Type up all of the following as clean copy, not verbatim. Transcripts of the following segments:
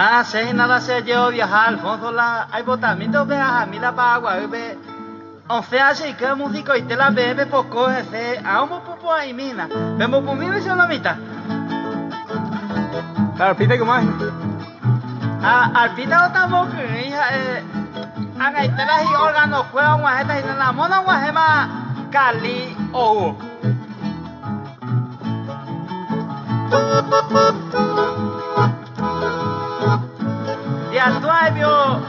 Ah, sí, nada se yo viajar, Alfonso, hay botamiento de a mí la pagua, o sea, sí, que músico y te la bebe poco, ese, a un poco ahí, mina, vemos por mí, me hizo la mitad. Claro, pita como es. Al pita estamos que hija, hay telas y órganos, juegan guajetas y la mona guajema, Cali, o. Ya tú hay vio,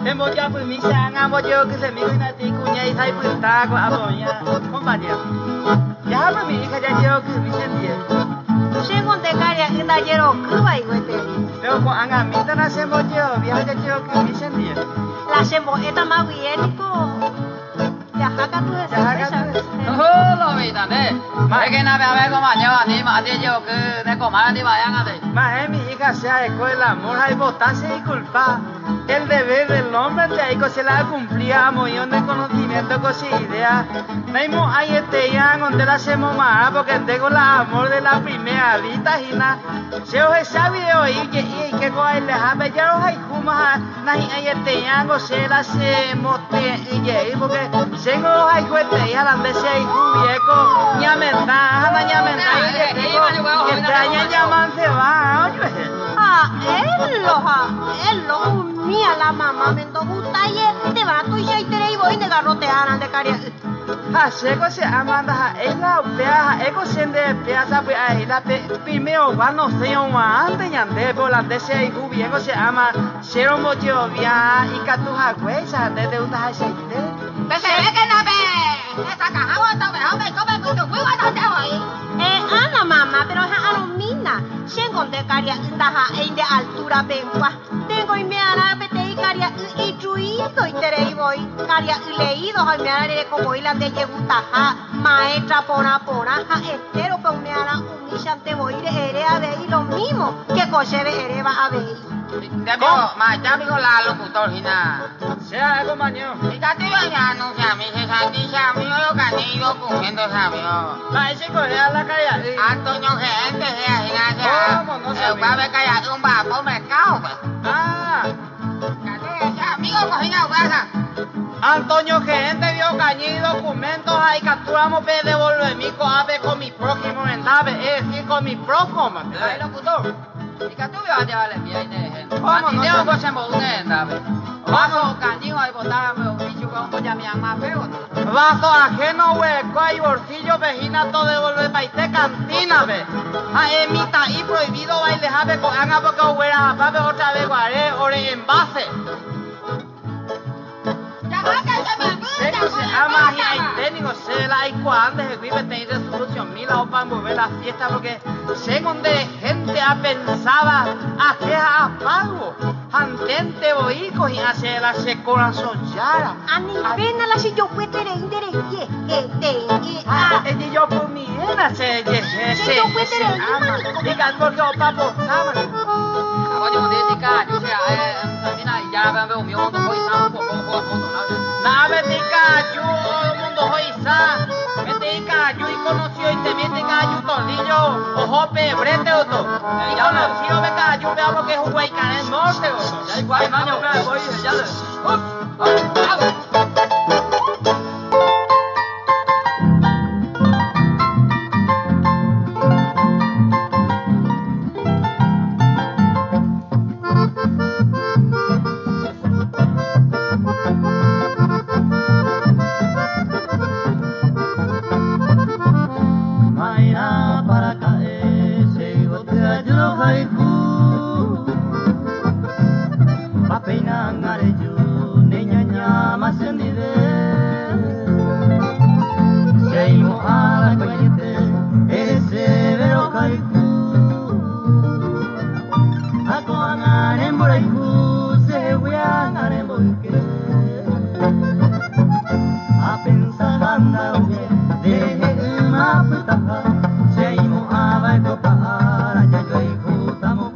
hemos ya pues mi sang, hemos yo que se me viene a ti cuña y sai pues taco a boña, compañero. Ya pues mi hija ya yo que me sentía. Según te caria que da yero que va igual. Pero con angamita na hacemos yo, viaja ya yo que me sentía. La hacemos esta más bien ya jaca tú esa. Lo mitan es que na bebe como yo ni más de yo que de comer ni vayan a de. Más mi hija sea escuela, amor, hay votarse y culpa. El deber del hombre de ahí que se la cumplía, mollón de conocimiento, cosas ideas. No hay ya donde la hacemos más, porque tengo la amor de la primera vista y na. Se os esa video y que coge el dejarme ya os hay jumas, nahi hay ya o se la hacemos y porque se os hay cuete ya la vez hay viejo ñamenta, ñamenta y que traña llaman se va, oye. Él lo mía la mamá me gusta y te va tú y te y voy de garrotear de caria. Seco se amanda es la pea, eco siende peasa pues ahí la primero va no sé un antes ñande por la de se bien se ama cero mocho via y catuja huesa de una aceite. Pero se ve que no ve esa caja bota me come mucho muy bueno te voy. Ana mamá, pero es a lo mina. Si encontré caria indaja de altura bempa. Tengo y me hará pete y caria y chuido y tere y voy. Caria y leído, ay me hará como y la de yegutaja. Maestra pona, estero, pero me hará un millante voy de ere a ver y lo mismo que coche de ere va a ver. Mà cha biết có la luôn của tôi thì nà. Sea algo maño. Thì ta tiếp nhà nó nhà mình sẽ sang đi xa mình có cả đi vô cùng hiện tôi sao mình. Lại sẽ có la cái gì? Antonio gente thì nà cha. Ba bé cái ông bà bố mẹ cao mà. Cả thế cha mình có hình nào ba sao? Antonio Gerente vio cañí documentos ahí capturamos pe devolver mi coape con mi prójimo en nave, es decir, con mi prójimo. Ay, locutor. Y que tú vas a llevarle bien de gente. ¿Cómo no? Tengo que ser un nave. Vamos, cañigo, ahí botar un bicho con un ya mi más feo. Vaso ajeno, hueco, hay bolsillo, vejina, todo devolver pa' ite cantina, ve. A emita y prohibido baile, jave, con anga, porque hubiera japabe otra vez, guaré, ore envase. Se ama y hay técnico, se la hay cuando se vive tener resolución mila o para mover la fiesta porque según de gente a pensaba a que apago antente boicos y hace la se corazón yara. A mi pena la si yo puedo tener y yo por mi era se ama diga porque opa portaba. Có những cái gì cả như thế này ya về về miếng đồ hơi sao của na betica yo mundo hoiza betica yo y conoció y te betica yo tornillo ojo pe brete oto y conoció beca yo veamos que es un güey que es norte oto ya igual no yo creo voy ya le Sei mo abai ko para ya yo y jutamo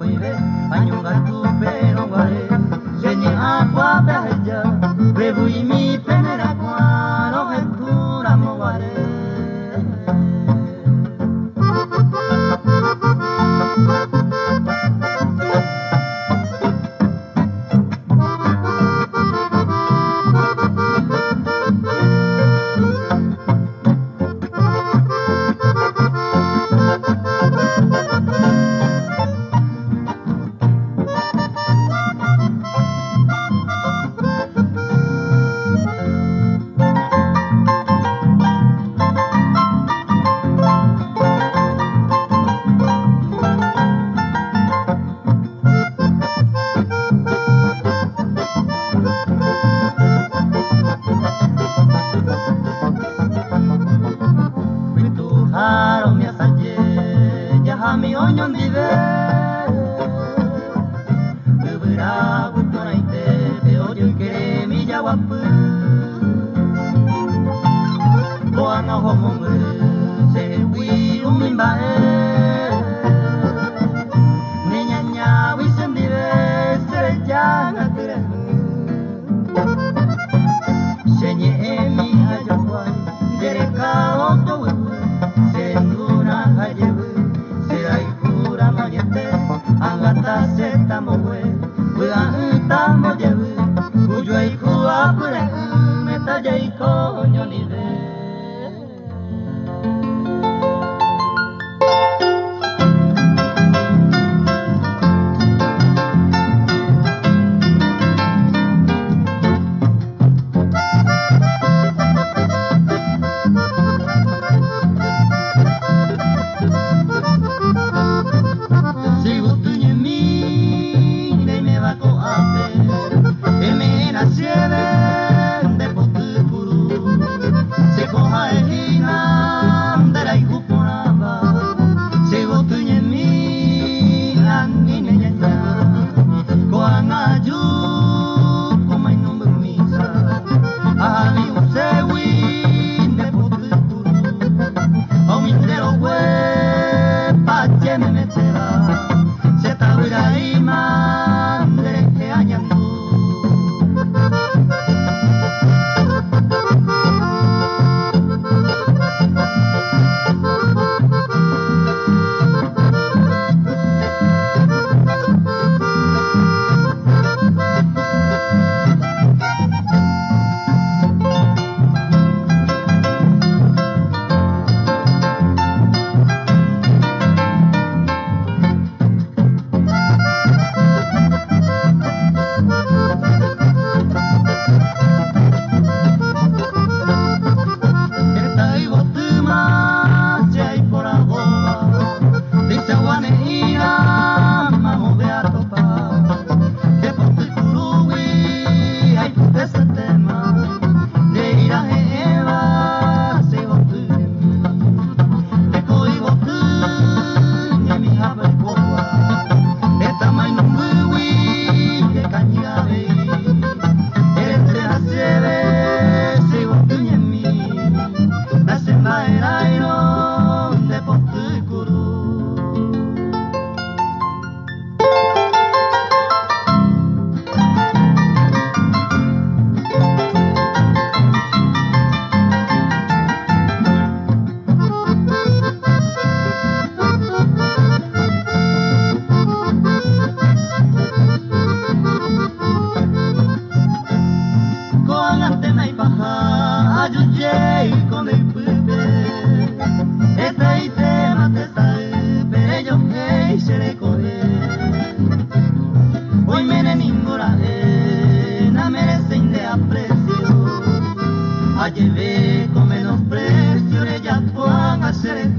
llevé con menosprecio, ella puedan hacer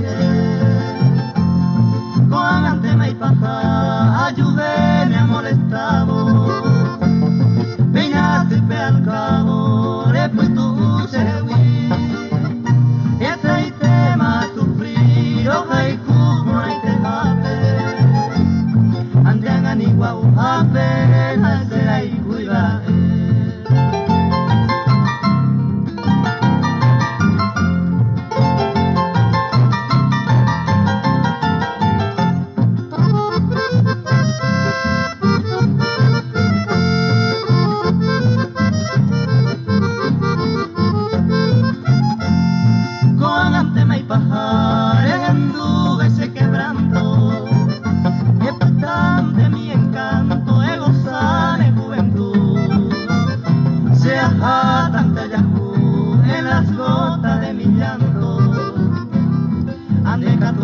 con ante mai paja, ayudé, me ha molestado, peinaste pe al cabo, después tú se huí, y este tema sufrir, oja y como y te jape, andan y guau, apenas será y cuida.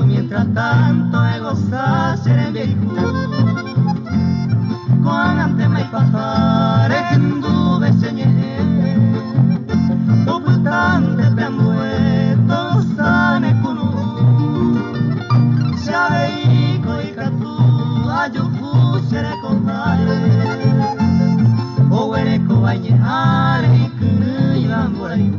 Mientras tanto he gozado ser en viejo con ante mai pajar en dube señé ocultante peambue todos sane kunu sabe y catu ayufu seré contare o huereco bañare y kunu iban por ahí.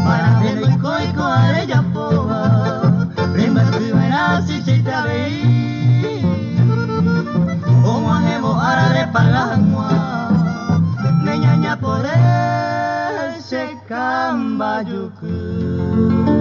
para verlo y coico a ella poa, prima tu verás si se te ve, o manemo ara de palangua, neñaña por él se camba yuku.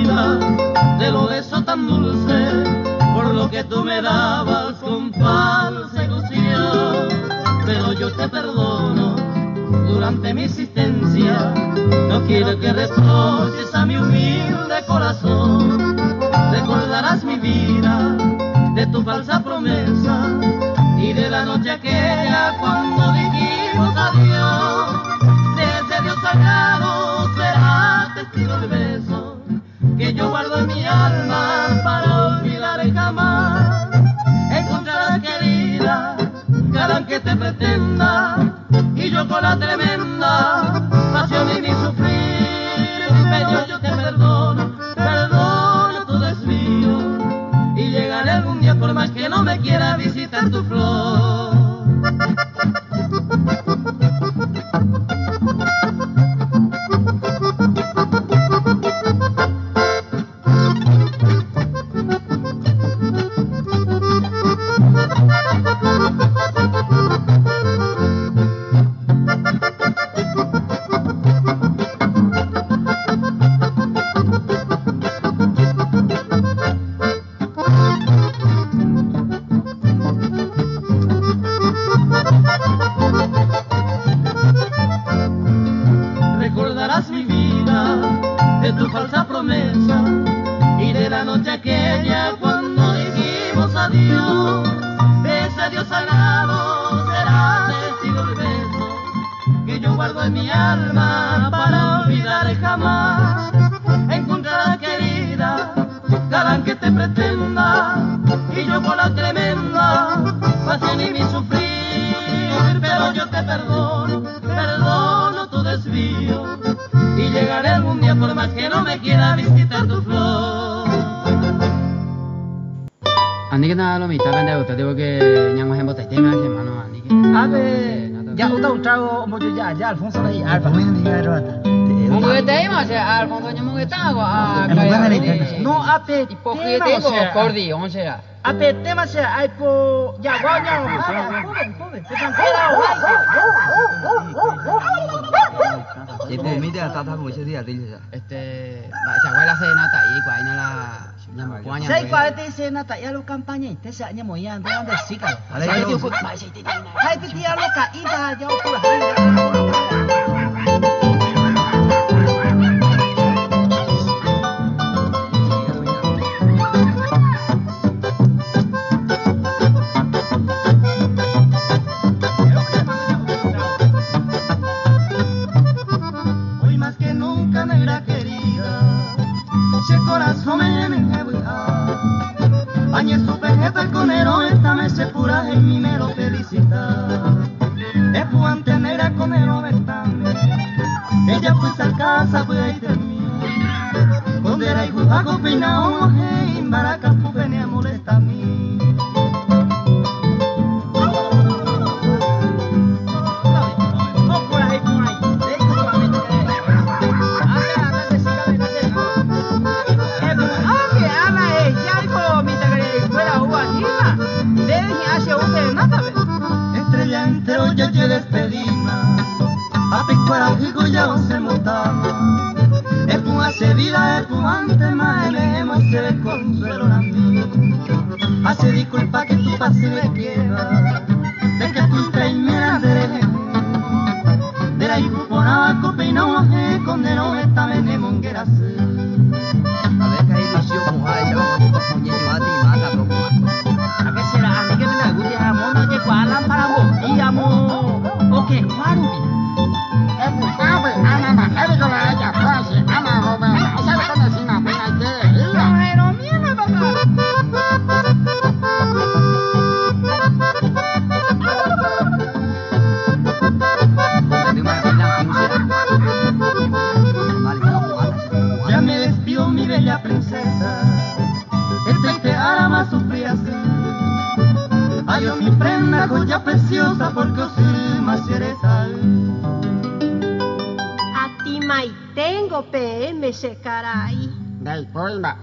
vida, de lo beso tan dulce, por lo que tú me dabas con falsa ilusión. Pero yo te perdono durante mi existencia, no quiero que reproches a mi humilde corazón. Recordarás mi vida de tu falsa promesa y de la noche aquella cuando dijimos adiós. De ese Dios sagrado será testigo el beso que yo guardo en mi alma para olvidar jamás. Encontrarás, querida, galán que te pretenda, y yo con la tremenda pasión y mi sufrir, pero yo te perdono, perdono tu desvío, y llegaré algún día por más que no me quiera visitar tu flor. Recordarás mi vida de tu falsa promesa y de la noche aquella cuando dijimos adiós. De ese Dios sagrado será testigo el beso que yo guardo en mi alma para olvidar jamás. Encontrarás, querida, galán que te pretenda, y yo con la tremenda pasión y mi sufrir, pero yo te perdono, perdono tu desvío, y llegaré algún día por más que no me quiera visitar tu flor. Ani na lo mita kan da te que nyang hembo te tema que mano ani que Ave, ya uta un trago mojo ya Alfonso ahí Alfa. Mo que tema se Alfonso nyamo que tago No ape. Hipócrita o acordeón será. Ape tema se ai po ya guanya. Joven, tranquila. Tipo, mira, está mucho día, dice. Se abuela cena ta y cuai na la nyamo cuanya. Sai cuai te cena ta ya lo campaña te sa nyamo ya de donde siga. Sai te ku mai sai te. Hai te dia lo ka ida ya pura. Corazón me enjebra, añe su vejeta el conero, esta me se pura y mi me lo felicita. Es puante negra conero vestame, ella pues al casa pues y termina. Condera y jugago peinao, hey, baraca pupene molesta a mí. Estrella entero ya te despedima, a picuara higo ya se montaba. Es tu hace vida, es tu antes más, hemos de consuelo a mí. Hace disculpa que tu pase me quiera, de que tu te miras de la hijuponaba copa y no he condenó esta venemonguera. A ver, que hay ilusión, mujer, ya puñe yo a ti, mata, A qué será, a mí que me la gusta, amor, no llegó a la para vos, y amor, ok, claro. Es muy grave, Ana, mujer, con la ella, pues, Ana, Romero, ¿sabe cómo se llama? Pero mira, papá. Ya me despido mi bella princesa, el triste alma sufría así. Adiós mi prenda, joya preciosa, porque os más eres A ti mai tengo PM se caray. Dai, poi, ma,